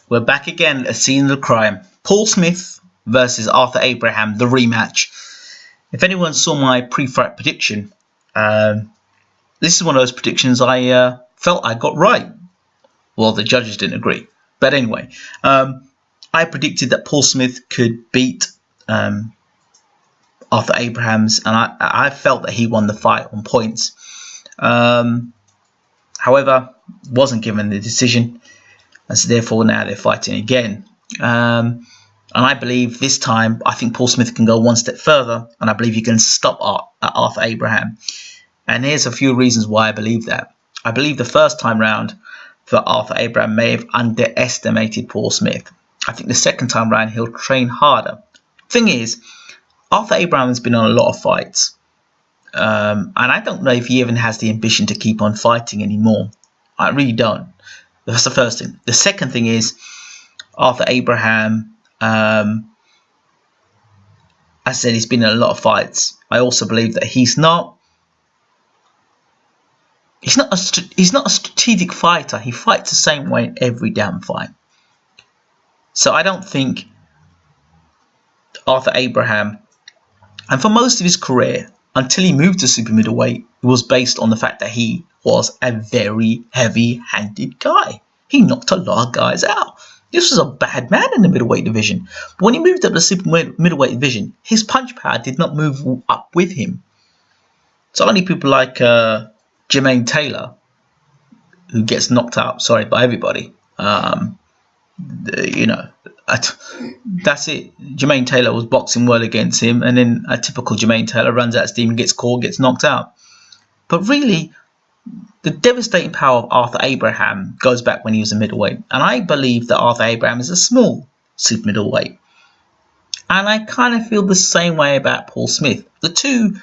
we're back again at a scene of the crime. Paul Smith versus Arthur Abraham, the rematch. If anyone saw my pre-fight prediction, this is one of those predictions I felt I got right. Well, the judges didn't agree. But anyway, I predicted that Paul Smith could beat Arthur Abrahams, and I felt that he won the fight on points. However, wasn't given the decision, and so therefore now they're fighting again. And I believe this time, I think Paul Smith can go one step further, and I believe he can stop Arthur Abraham. And here's a few reasons why I believe that. I believe the first time round that Arthur Abraham may have underestimated Paul Smith. I think the second time round he'll train harder. Thing is, Arthur Abraham has been on a lot of fights. And I don't know if he even has the ambition to keep on fighting anymore. I really don't. That's the first thing. The second thing is Arthur Abraham, I said he's been in a lot of fights. I also believe that he's not a strategic fighter. He fights the same way in every damn fight. So I don't think Arthur Abraham, and for most of his career, until he moved to super middleweight, it was based on the fact that he was a very heavy-handed guy. He knocked a lot of guys out. This was a bad man in the middleweight division. But when he moved up to the super middleweight division, his punch power did not move up with him. So only people like Jermaine Taylor, who gets knocked out, by everybody. That's it. Jermaine Taylor was boxing well against him, and then a typical Jermaine Taylor runs out of steam, gets caught, gets knocked out. But really, the devastating power of Arthur Abraham goes back when he was a middleweight, and I believe that Arthur Abraham is a small super middleweight. And I kind of feel the same way about Paul Smith. The two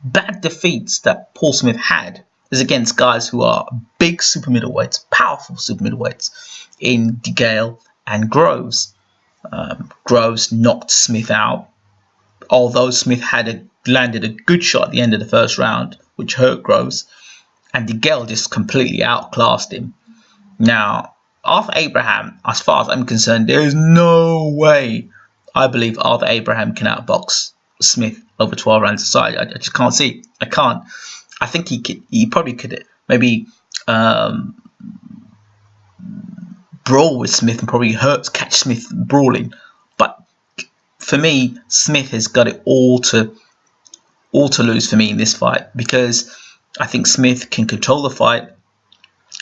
bad defeats that Paul Smith had is against guys who are big super middleweights, powerful super middleweights, in DeGale and Groves. Groves knocked Smith out, although Smith had landed a good shot at the end of the first round, which hurt Groves, and DeGale just completely outclassed him. Now, Arthur Abraham, as far as I'm concerned, there is no way I believe Arthur Abraham can outbox Smith over 12 rounds aside. I just can't see it. I can't. I think he probably could maybe brawl with Smith and probably catch Smith brawling. But for me, Smith has got it all to lose for me in this fight, because I think Smith can control the fight.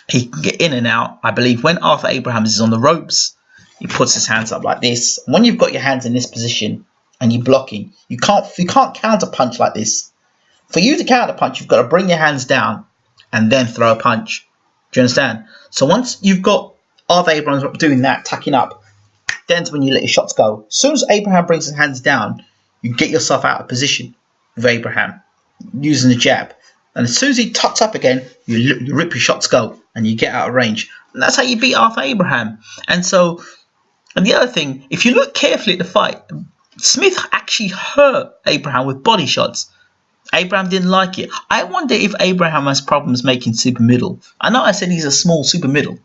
He can get in and out. I believe when Arthur Abraham is on the ropes, he puts his hands up like this. When you've got your hands in this position and you're blocking, you can't counter punch like this. For you to counter punch, you've got to bring your hands down and then throw a punch. Do you understand? So once you've got Arthur Abraham doing that, tacking up, then's when you let your shots go. As soon as Abraham brings his hands down, you get yourself out of position with Abraham using the jab. And as soon as he tucks up again, you rip your shots go and you get out of range. And that's how you beat Arthur Abraham. And the other thing, if you look carefully at the fight, Smith actually hurt Abraham with body shots. Abraham didn't like it. I wonder if Abraham has problems making super middle. I know I said he's a small super middle.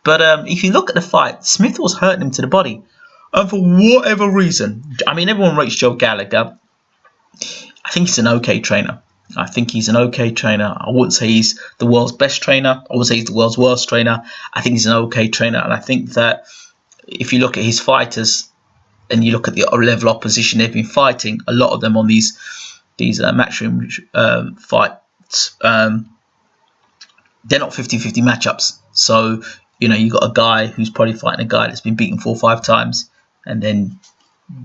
But if you look at the fight, Smith was hurting him to the body. And for whatever reason, I mean, everyone rates Joe Gallagher. I think he's an okay trainer. I wouldn't say he's the world's best trainer. I wouldn't say he's the world's worst trainer. I think he's an okay trainer. And I think that if you look at his fighters and you look at the level of opposition they've been fighting, a lot of them on these matchroom fights, they're not 50-50 matchups. So, you got a guy who's probably fighting a guy that's been beaten 4 or 5 times, and then,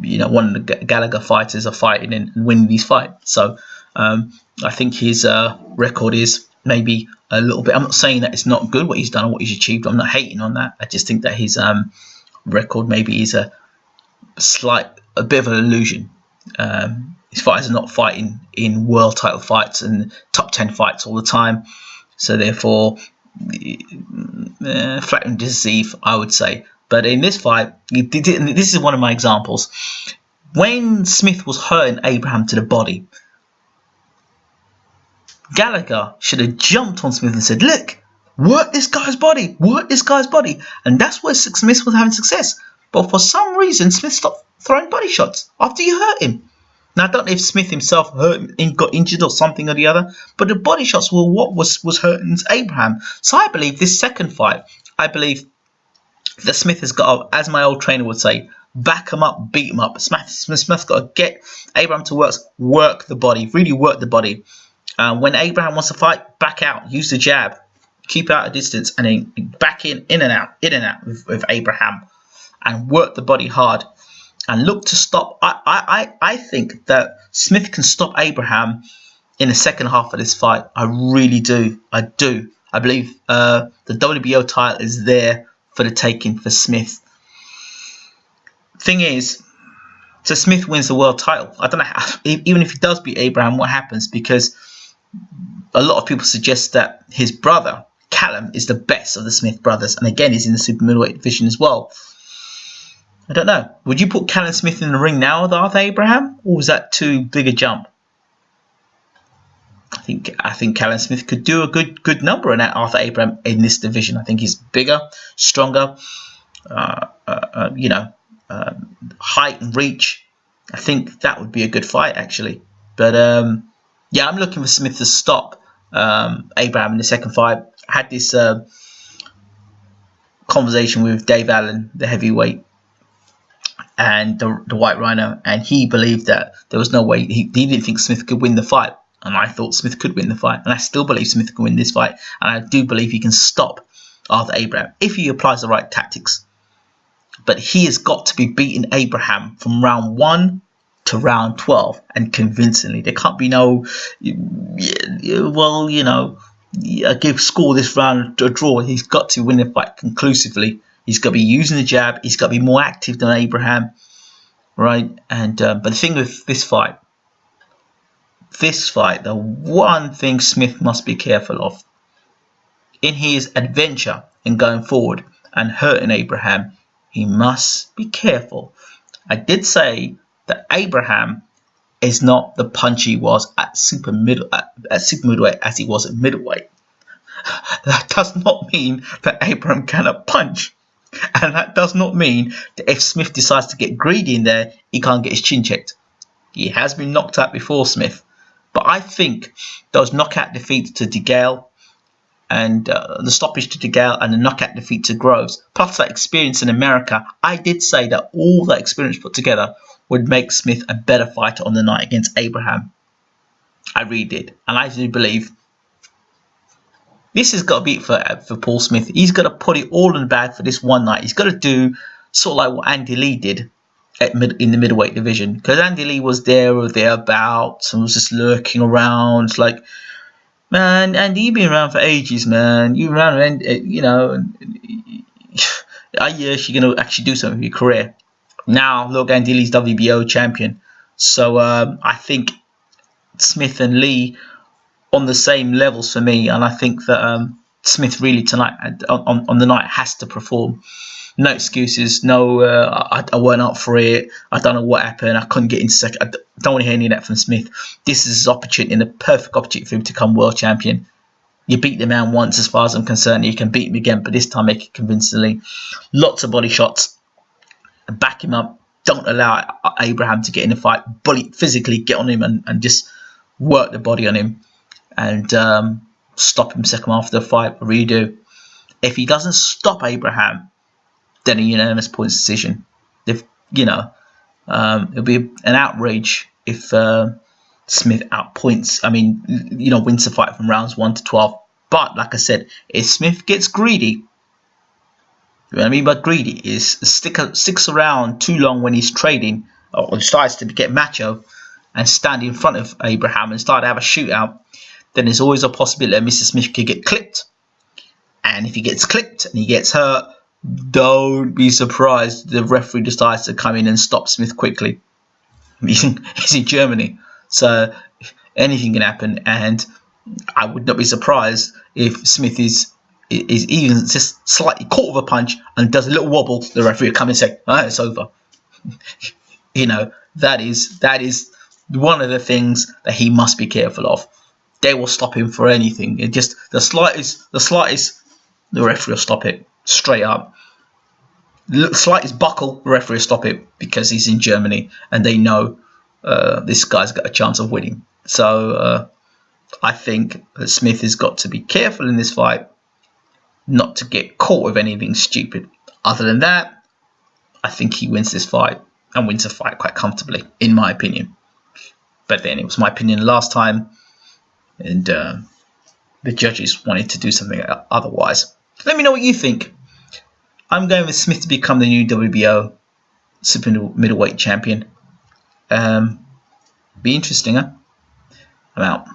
one of the Gallagher fighters are fighting and winning these fights. So, I think his record is maybe a little bit. I'm not saying that it's not good what he's done or what he's achieved. I'm not hating on that. I just think that his record maybe is a bit of an illusion. His fighters are not fighting in world title fights and top 10 fights all the time. So therefore, flat and deceive, I would say. But in this fight, this is one of my examples. When Smith was hurting Abraham to the body, Gallagher should have jumped on Smith and said, "Look, Work this guy's body, work this guy's body. And that's where Smith was having success. But for some reason, Smith stopped throwing body shots after you hurt him. Now, I don't know if Smith himself got injured or something or the other, but the body shots were what was hurting Abraham. So I believe this second fight, I believe that Smith has got to, as my old trainer would say, back him up, beat him up. Smith's got to get Abraham to work the body, really work the body. When Abraham wants to fight, back out, use the jab, keep out a distance, and then back in and out with Abraham, and work the body hard, and look to stop. I think that Smith can stop Abraham in the second half of this fight. I really do. I do. I believe the WBO title is there for the taking for Smith. Thing is, so Smith wins the world title. I don't know how, even if he does beat Abraham, what happens, because a lot of people suggest that his brother Callum is the best of the Smith brothers, and again he's in the super middleweight division as well. I don't know. Would you put Callum Smith in the ring now with Arthur Abraham, or was that too big a jump? I think Callum Smith could do a good number in that Arthur Abraham in this division. I think he's bigger, stronger, height and reach. I think that would be a good fight actually. But yeah, I'm looking for Smith to stop Abraham in the second fight. I had this conversation with Dave Allen, the heavyweight, and the White Rhino, and he believed that there was no way, he didn't think Smith could win the fight, and I thought Smith could win the fight, and I still believe Smith can win this fight, and I do believe he can stop Arthur Abraham if he applies the right tactics. But he has got to be beating Abraham from round 1 to round 12, and convincingly. There can't be no, score this round a draw. He's got to win the fight conclusively. He's got to be using the jab. He's got to be more active than Abraham, right? And but the thing with this fight, the one thing Smith must be careful of in his adventure in going forward and hurting Abraham, he must be careful. I did say that Abraham is not the punch he was at super middleweight as he was at middleweight. That does not mean that Abraham cannot punch. And that does not mean that if Smith decides to get greedy in there, he can't get his chin checked. He has been knocked out before, Smith. But I think those knockout defeats to DeGale and the stoppage to DeGale and the knockout defeat to Groves, plus that experience in America, I did say that all that experience put together would make Smith a better fighter on the night against Abraham. I really did. And I do believe this has got to be it for Paul Smith. He's got to put it all in the bag for this one night. He's got to do sort of like what Andy Lee did in the middleweight division. Because Andy Lee was there or thereabouts and was just lurking around. It's like, man, Andy, you've been around for ages, man. You've been around, are you actually going to actually do something with your career? Now, look, Andy Lee's WBO champion. So I think Smith and Lee on the same levels for me, and I think that Smith really tonight on the night has to perform. No excuses. No, I weren't up for it. I don't know what happened. I couldn't get into second. I don't want to hear any of that from Smith. This is his opportunity, and the perfect opportunity for him to become world champion. You beat the man once, as far as I'm concerned. You can beat him again, but this time make it convincingly. Lots of body shots. Back him up. Don't allow Abraham to get in the fight. Bully, physically get on him and just work the body on him. And stop him second half of the fight. I really do. If he doesn't stop Abraham, then a unanimous points decision. It'll be an outrage if Smith outpoints. Wins the fight from rounds 1 to 12. But like I said, if Smith gets greedy, what I mean by greedy is sticks around too long when he's trading, or decides to get macho and stand in front of Abraham and start to have a shootout, then there's always a possibility that Mr. Smith could get clipped. And if he gets clipped and he gets hurt, don't be surprised the referee decides to come in and stop Smith quickly. He's in Germany, so anything can happen. And I would not be surprised if Smith is even just slightly caught with a punch and does a little wobble. The referee will come and say, it's over. That is one of the things that he must be careful of. They will stop him for anything. It just the slightest the referee will stop it straight up. Slightest buckle, the referee will stop it because he's in Germany and they know this guy's got a chance of winning. So I think that Smith has got to be careful in this fight not to get caught with anything stupid. Other than that, I think he wins this fight and wins the fight quite comfortably, in my opinion. But then it was my opinion last time, and the judges wanted to do something otherwise. Let me know what you think. I'm going with Smith to become the new WBO super middleweight champion. Be interesting, huh? I'm out.